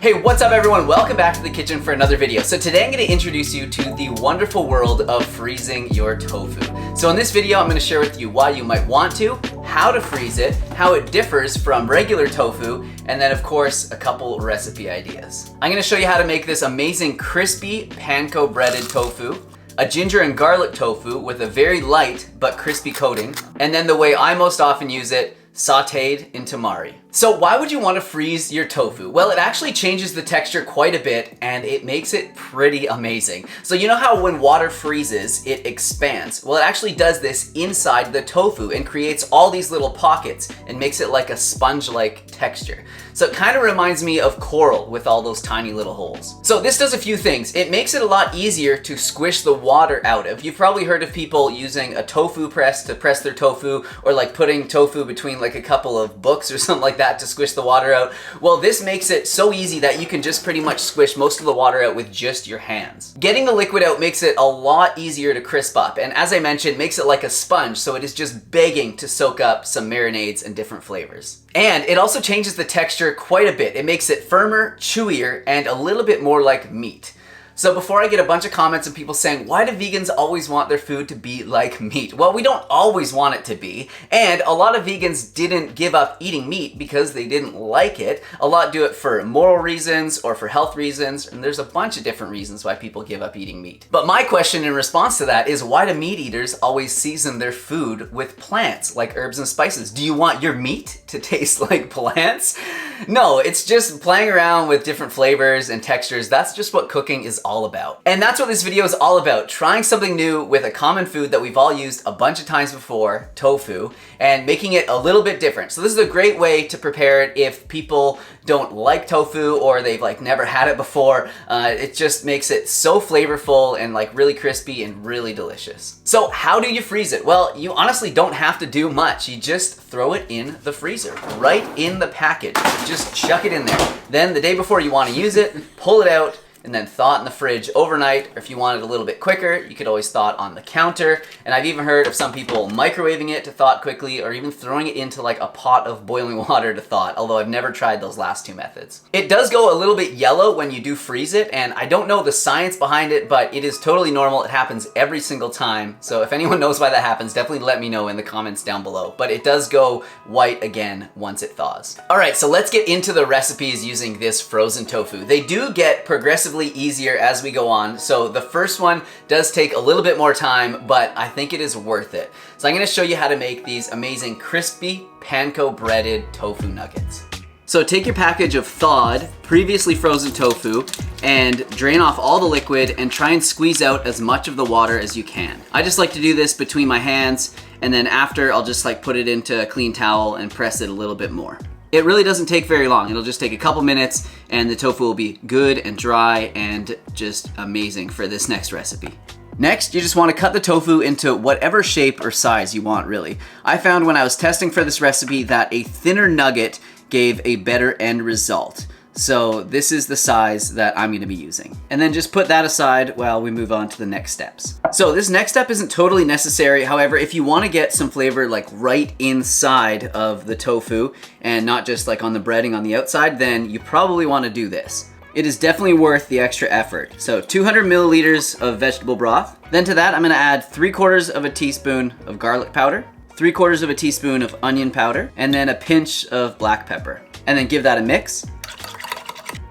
Hey, what's up everyone? Welcome back to the kitchen for another video. So today I'm going to introduce you to the wonderful world of freezing your tofu. So in this video, I'm going to share with you why you might want to, how to freeze it, how it differs from regular tofu, and then of course, a couple recipe ideas. I'm going to show you how to make this amazing crispy panko breaded tofu, a ginger and garlic tofu with a very light but crispy coating, and then the way I most often use it, sauteed in tamari. So why would you want to freeze your tofu? Well, it actually changes the texture quite a bit and it makes it pretty amazing. So you know how when water freezes, it expands? Well, it actually does this inside the tofu and creates all these little pockets and makes it like a sponge-like texture. So it kind of reminds me of coral with all those tiny little holes. So this does a few things. It makes it a lot easier to squish the water out of. You've probably heard of people using a tofu press to press their tofu, or like putting tofu between like a couple of books or something like that to squish the water out. Well, this makes it so easy that you can just pretty much squish most of the water out with just your hands. Getting the liquid out makes it a lot easier to crisp up, and as I mentioned, makes it like a sponge, so it is just begging to soak up some marinades and different flavors. And it also changes the texture quite a bit. It makes it firmer, chewier, and a little bit more like meat. So before I get a bunch of comments of people saying, why do vegans always want their food to be like meat? Well, we don't always want it to be, and a lot of vegans didn't give up eating meat because they didn't like it. A lot do it for moral reasons or for health reasons, and there's a bunch of different reasons why people give up eating meat. But my question in response to that is, why do meat eaters always season their food with plants like herbs and spices? Do you want your meat to taste like plants? No, it's just playing around with different flavors and textures. That's just what cooking is all about. And that's what this video is all about, trying something new with a common food that we've all used a bunch of times before, tofu, and making it a little bit different. So this is a great way to prepare it if people don't like tofu or they've like never had it before. It just makes it so flavorful and like really crispy and really delicious. So how do you freeze it? Well, you honestly don't have to do much. You just throw it in the freezer, right in the package. Just chuck it in there. Then the day before you want to use it, pull it out, and then thaw it in the fridge overnight, or if you want it a little bit quicker, you could always thaw it on the counter. And I've even heard of some people microwaving it to thaw it quickly, or even throwing it into like a pot of boiling water to thaw it, although I've never tried those last two methods. It does go a little bit yellow when you do freeze it, and I don't know the science behind it, but it is totally normal. It happens every single time. So if anyone knows why that happens, definitely let me know in the comments down below. But it does go white again once it thaws. All right, so let's get into the recipes using this frozen tofu. They do get progressively easier as we go on. So the first one does take a little bit more time, but I think it is worth it. So I'm going to show you how to make these amazing crispy panko breaded tofu nuggets. So take your package of thawed, previously frozen tofu and drain off all the liquid and try and squeeze out as much of the water as you can. I just like to do this between my hands, and then after I'll just like put it into a clean towel and press it a little bit more. It really doesn't take very long. It'll just take a couple minutes and the tofu will be good and dry and just amazing for this next recipe. Next, you just want to cut the tofu into whatever shape or size you want, really. I found when I was testing for this recipe that a thinner nugget gave a better end result. So this is the size that I'm going to be using. And then just put that aside while we move on to the next steps. So this next step isn't totally necessary. However, if you want to get some flavor like right inside of the tofu and not just like on the breading on the outside, then you probably want to do this. It is definitely worth the extra effort. So 200 milliliters of vegetable broth. Then to that, I'm going to add 3/4 of a teaspoon of garlic powder, 3/4 of a teaspoon of onion powder, and then a pinch of black pepper. And then give that a mix.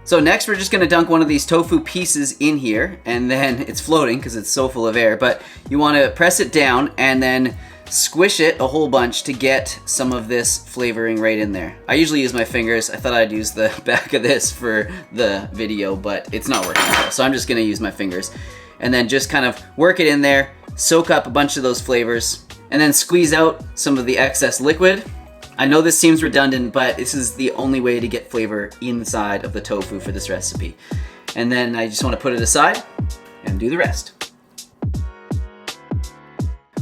So next we're just gonna dunk one of these tofu pieces in here, and then it's floating because it's so full of air, but you wanna press it down and then squish it a whole bunch to get some of this flavoring right in there. I usually use my fingers. I thought I'd use the back of this for the video, but it's not working well, so I'm just gonna use my fingers. And then just kind of work it in there, soak up a bunch of those flavors, and then squeeze out some of the excess liquid. I know this seems redundant, but this is the only way to get flavor inside of the tofu for this recipe. And then I just want to put it aside and do the rest.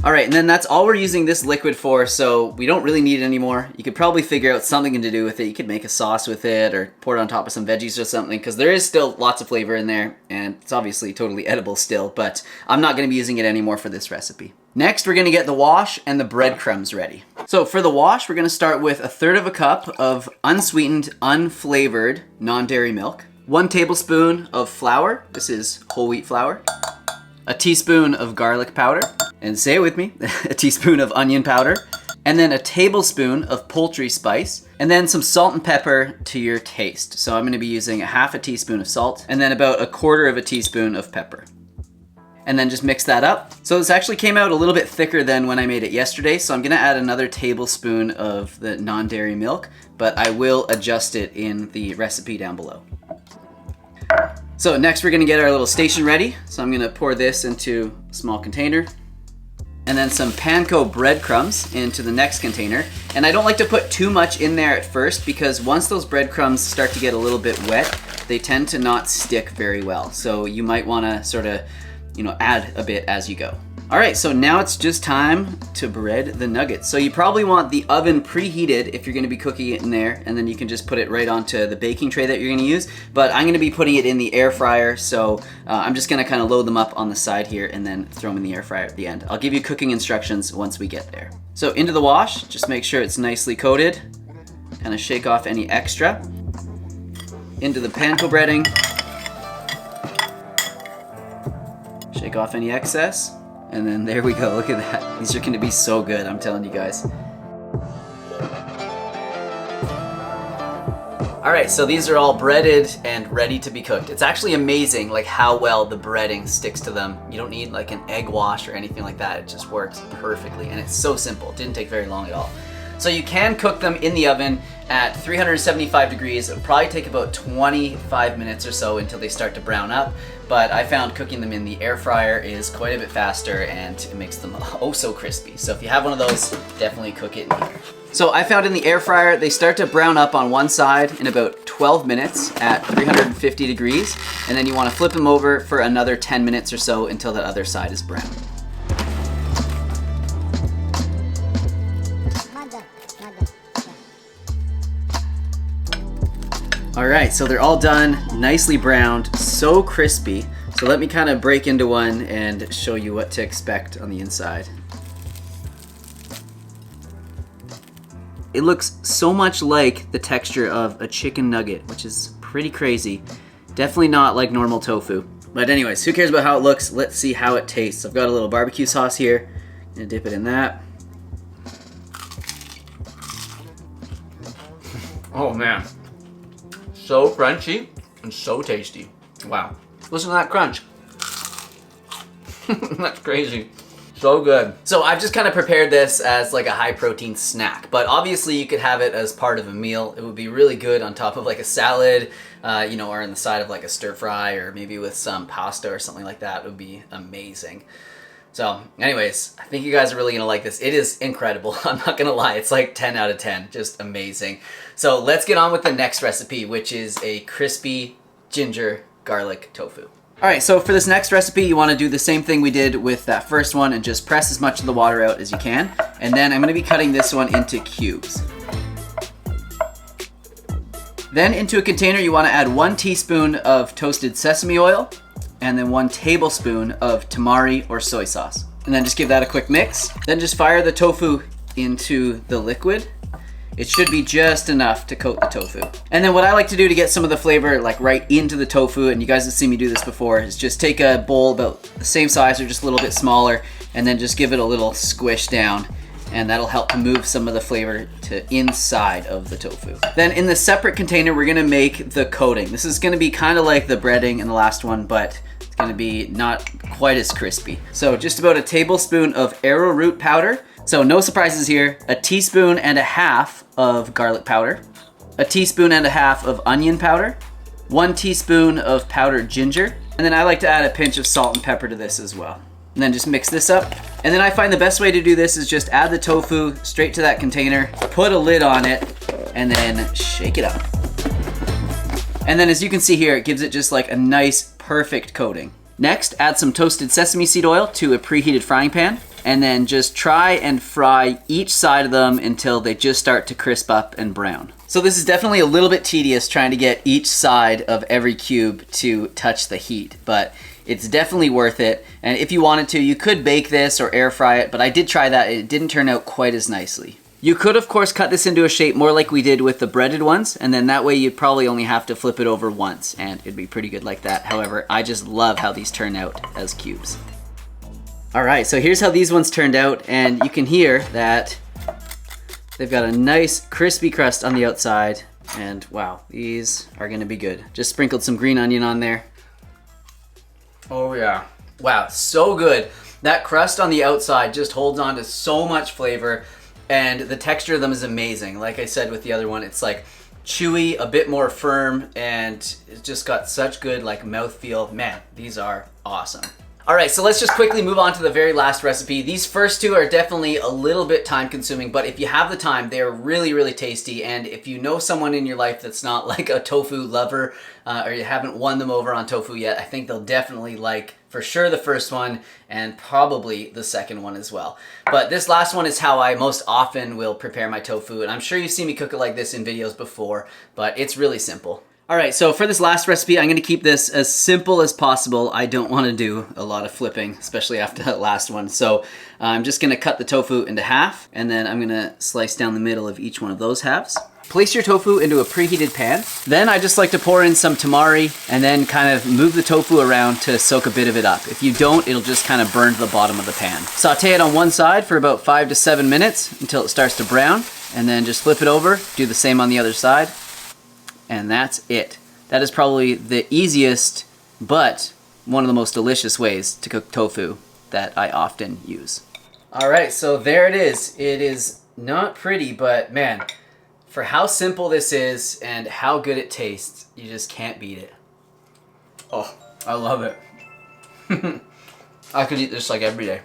All right, and then that's all we're using this liquid for, so we don't really need it anymore. You could probably figure out something to do with it. You could make a sauce with it or pour it on top of some veggies or something, because there is still lots of flavor in there, and it's obviously totally edible still, but I'm not gonna be using it anymore for this recipe. Next, we're gonna get the wash and the breadcrumbs ready. So for the wash, we're gonna start with 1/3 cup of unsweetened, unflavored, non-dairy milk. 1 tablespoon of flour. This is whole wheat flour. A teaspoon of garlic powder. And say it with me, a teaspoon of onion powder. And then a tablespoon of poultry spice. And then some salt and pepper to your taste. So I'm gonna be using a half a teaspoon of salt and then about a quarter of a teaspoon of pepper. And then just mix that up. So this actually came out a little bit thicker than when I made it yesterday, so I'm gonna add another tablespoon of the non-dairy milk, but I will adjust it in the recipe down below. So next we're gonna get our little station ready. So I'm gonna pour this into a small container. And then some panko breadcrumbs into the next container. And I don't like to put too much in there at first because once those breadcrumbs start to get a little bit wet, they tend to not stick very well. So you might wanna sort of, add a bit as you go. All right, so now it's just time to bread the nuggets. So you probably want the oven preheated if you're gonna be cooking it in there, and then you can just put it right onto the baking tray that you're gonna use. But I'm gonna be putting it in the air fryer, so I'm just gonna kind of load them up on the side here and then throw them in the air fryer at the end. I'll give you cooking instructions once we get there. So into the wash, just make sure it's nicely coated. Kind of shake off any extra. Into the panko breading. Shake off any excess. And then there we go, look at that. These are gonna be so good, I'm telling you guys. All right, so these are all breaded and ready to be cooked. It's actually amazing like how well the breading sticks to them. You don't need like an egg wash or anything like that. It just works perfectly and it's so simple. It didn't take very long at all. So you can cook them in the oven at 375 degrees. It'll probably take about 25 minutes or so until they start to brown up. But I found cooking them in the air fryer is quite a bit faster and it makes them oh so crispy. So if you have one of those, definitely cook it in here. So I found in the air fryer, they start to brown up on one side in about 12 minutes at 350 degrees. And then you want to flip them over for another 10 minutes or so until the other side is brown. All right, so they're all done, nicely browned, so crispy. So let me kind of break into one and show you what to expect on the inside. It looks so much like the texture of a chicken nugget, which is pretty crazy. Definitely not like normal tofu. But anyways, who cares about how it looks? Let's see how it tastes. I've got a little barbecue sauce here. I'm gonna dip it in that. Oh man. So crunchy and so tasty. Wow. Listen to that crunch. That's crazy. So good. So I've just kind of prepared this as like a high protein snack, but obviously you could have it as part of a meal. It would be really good on top of like a salad, or on the side of like a stir fry or maybe with some pasta or something like that. It would be amazing. So anyways, I think you guys are really gonna like this. It is incredible. I'm not gonna lie, it's like 10 out of 10, just amazing. So let's get on with the next recipe, which is a crispy ginger garlic tofu. All right, so for this next recipe, you wanna do the same thing we did with that first one and just press as much of the water out as you can. And then I'm gonna be cutting this one into cubes. Then into a container, you wanna add 1 teaspoon of toasted sesame oil, and then 1 tablespoon of tamari or soy sauce. And then just give that a quick mix. Then just fire the tofu into the liquid. It should be just enough to coat the tofu. And then what I like to do to get some of the flavor like right into the tofu, and you guys have seen me do this before, is just take a bowl about the same size or just a little bit smaller, and then just give it a little squish down. And that'll help to move some of the flavor to inside of the tofu. Then in the separate container, we're gonna make the coating. This is gonna be kind of like the breading in the last one, but it's gonna be not quite as crispy. So just about a tablespoon of arrowroot powder. So no surprises here. A teaspoon and a half of garlic powder. A teaspoon and a half of onion powder. 1 teaspoon of powdered ginger. And then I like to add a pinch of salt and pepper to this as well. And then just mix this up. And then I find the best way to do this is just add the tofu straight to that container, put a lid on it, and then shake it up. And then as you can see here, it gives it just like a nice, perfect coating. Next, add some toasted sesame seed oil to a preheated frying pan, and then just try and fry each side of them until they just start to crisp up and brown. So this is definitely a little bit tedious trying to get each side of every cube to touch the heat, but it's definitely worth it. And if you wanted to, you could bake this or air fry it, but I did try that. It didn't turn out quite as nicely. You could, of course, cut this into a shape more like we did with the breaded ones, and then that way you'd probably only have to flip it over once, and it'd be pretty good like that. However, I just love how these turn out as cubes. All right, so here's how these ones turned out, and you can hear that they've got a nice crispy crust on the outside, and wow, these are gonna be good. Just sprinkled some green onion on there. Oh yeah. Wow, so good. That crust on the outside just holds on to so much flavor, and the texture of them is amazing. Like I said with the other one, it's like chewy, a bit more firm, and it's just got such good like mouthfeel. Man, these are awesome. All right, so let's just quickly move on to the very last recipe. These first two are definitely a little bit time consuming, but if you have the time, they're really, really tasty. And if you know someone in your life that's not like a tofu lover, or you haven't won them over on tofu yet, I think they'll definitely like, for sure, the first one and probably the second one as well. But this last one is how I most often will prepare my tofu, and I'm sure you've seen me cook it like this in videos before, but it's really simple. All right, so for this last recipe, I'm gonna keep this as simple as possible. I don't wanna do a lot of flipping, especially after that last one. So I'm just gonna cut the tofu into half, and then I'm gonna slice down the middle of each one of those halves. Place your tofu into a preheated pan. Then I just like to pour in some tamari and then kind of move the tofu around to soak a bit of it up. If you don't, it'll just kind of burn to the bottom of the pan. Saute it on one side for about 5 to 7 minutes until it starts to brown, and then just flip it over, do the same on the other side. And that's it. That is probably the easiest, but one of the most delicious ways to cook tofu that I often use. All right, so there it is. It is not pretty, but man, for how simple this is and how good it tastes, you just can't beat it. Oh, I love it. I could eat this like every day.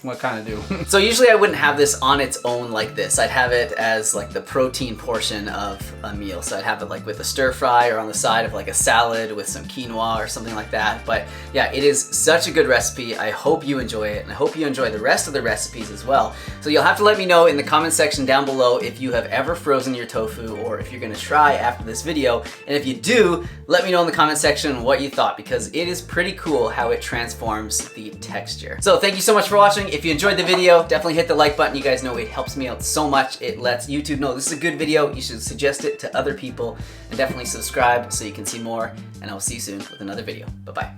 What kind of do? So usually I wouldn't have this on its own like this. I'd have it as like the protein portion of a meal. So I'd have it like with a stir fry or on the side of like a salad with some quinoa or something like that. But yeah, it is such a good recipe. I hope you enjoy it, and I hope you enjoy the rest of the recipes as well. So you'll have to let me know in the comment section down below if you have ever frozen your tofu or if you're gonna try after this video. And if you do, let me know in the comment section what you thought, because it is pretty cool how it transforms the texture. So thank you so much for watching. If you enjoyed the video, definitely hit the like button. You guys know it helps me out so much. It lets YouTube know this is a good video. You should suggest it to other people, and definitely subscribe so you can see more. And I will see you soon with another video. Bye-bye.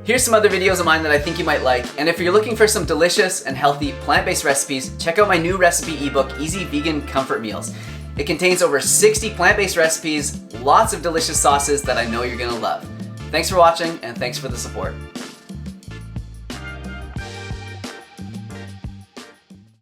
Here's some other videos of mine that I think you might like. And if you're looking for some delicious and healthy plant-based recipes, check out my new recipe ebook, Easy Vegan Comfort Meals. It contains over 60 plant-based recipes, lots of delicious sauces that I know you're gonna love. Thanks for watching, and thanks for the support.